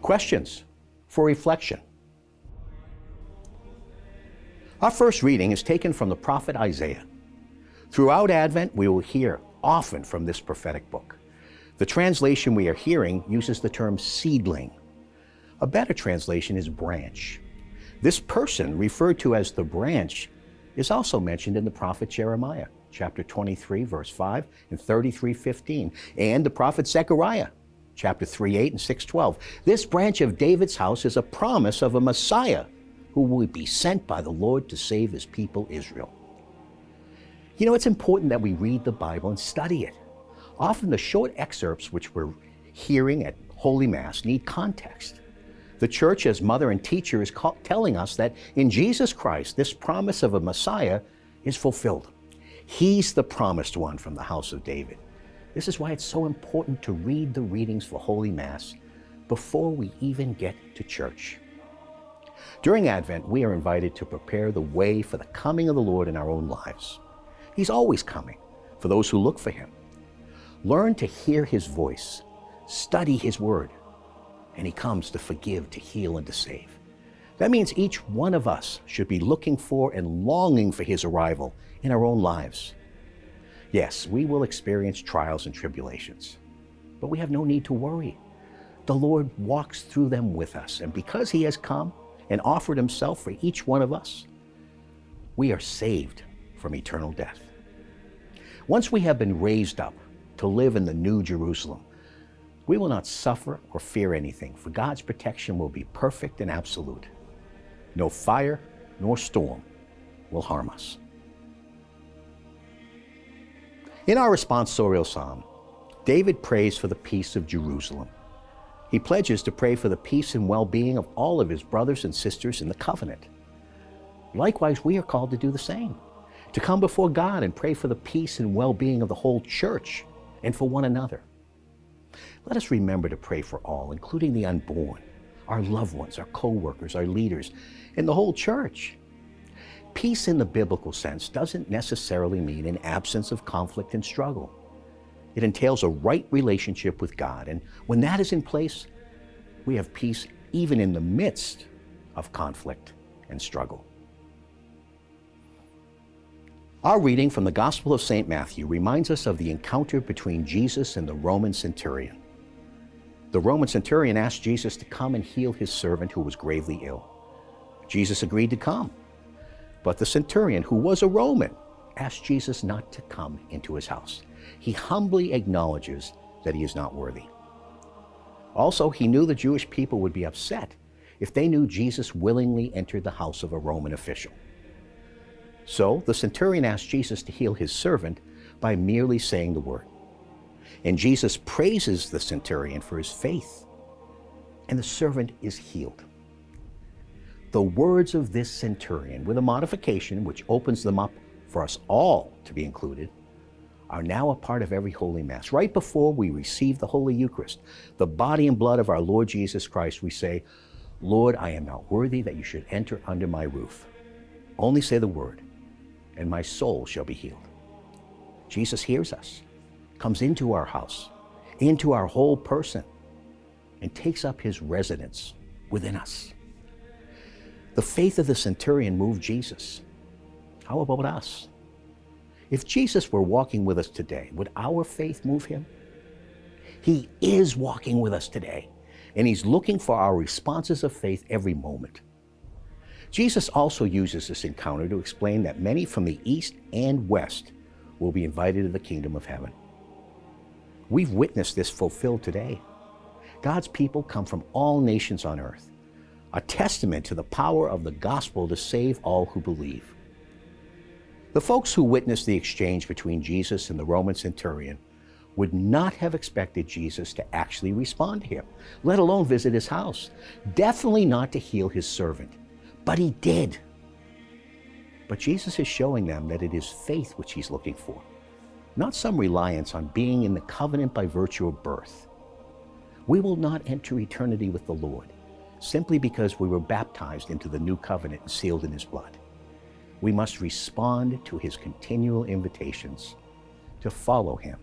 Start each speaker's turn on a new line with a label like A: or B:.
A: Questions for reflection. Our first reading is taken from the prophet Isaiah. Throughout Advent, we will hear often from this prophetic book. The translation we are hearing uses the term seedling. A better translation is branch. This person, referred to as the branch, is also mentioned in the prophet Jeremiah, chapter 23, verse 5 and 33:15, and the prophet Zechariah, chapter 3:8 and 6:12. This branch of David's house is a promise of a Messiah who will be sent by the Lord to save his people Israel. You know, it's important that we read the Bible and study it. Often the short excerpts which we're hearing at Holy Mass need context. The Church, as mother and teacher, is telling us that in Jesus Christ, this promise of a Messiah is fulfilled. He's the promised one from the house of David. This is why it's so important to read the readings for Holy Mass before we even get to church. During Advent, we are invited to prepare the way for the coming of the Lord in our own lives. He's always coming for those who look for him. Learn to hear his voice, study his word, and he comes to forgive, to heal, and to save. That means each one of us should be looking for and longing for his arrival in our own lives. Yes, we will experience trials and tribulations, but we have no need to worry. The Lord walks through them with us, and because he has come and offered himself for each one of us, we are saved from eternal death. Once we have been raised up to live in the New Jerusalem, we will not suffer or fear anything, for God's protection will be perfect and absolute. No fire nor storm will harm us. In our responsorial psalm, David prays for the peace of Jerusalem. He pledges to pray for the peace and well-being of all of his brothers and sisters in the covenant. Likewise, we are called to do the same, to come before God and pray for the peace and well-being of the whole church and for one another. Let us remember to pray for all, including the unborn, our loved ones, our co-workers, our leaders, and the whole church. Peace in the biblical sense doesn't necessarily mean an absence of conflict and struggle. It entails a right relationship with God, and when that is in place, we have peace even in the midst of conflict and struggle. Our reading from the Gospel of St. Matthew reminds us of the encounter between Jesus and the Roman centurion. The Roman centurion asked Jesus to come and heal his servant who was gravely ill. Jesus agreed to come, but the centurion, who was a Roman, asked Jesus not to come into his house. He humbly acknowledges that he is not worthy. Also, he knew the Jewish people would be upset if they knew Jesus willingly entered the house of a Roman official. So the centurion asked Jesus to heal his servant by merely saying the word. And Jesus praises the centurion for his faith, and the servant is healed. The words of this centurion, with a modification which opens them up for us all to be included, are now a part of every Holy Mass. Right before we receive the Holy Eucharist, the body and blood of our Lord Jesus Christ, we say, "Lord, I am not worthy that you should enter under my roof. Only say the word, and my soul shall be healed." Jesus hears us, comes into our house, into our whole person, and takes up his residence within us. The faith of the centurion moved Jesus. How about us? If Jesus were walking with us today, would our faith move him? He is walking with us today, and he's looking for our responses of faith every moment. Jesus also uses this encounter to explain that many from the east and west will be invited to the kingdom of heaven. We've witnessed this fulfilled today. God's people come from all nations on earth, a testament to the power of the gospel to save all who believe. The folks who witnessed the exchange between Jesus and the Roman centurion would not have expected Jesus to actually respond to him, let alone visit his house. Definitely not to heal his servant, but he did. But Jesus is showing them that it is faith which he's looking for, not some reliance on being in the covenant by virtue of birth. We will not enter eternity with the Lord simply because we were baptized into the new covenant and sealed in his blood. We must respond to his continual invitations to follow him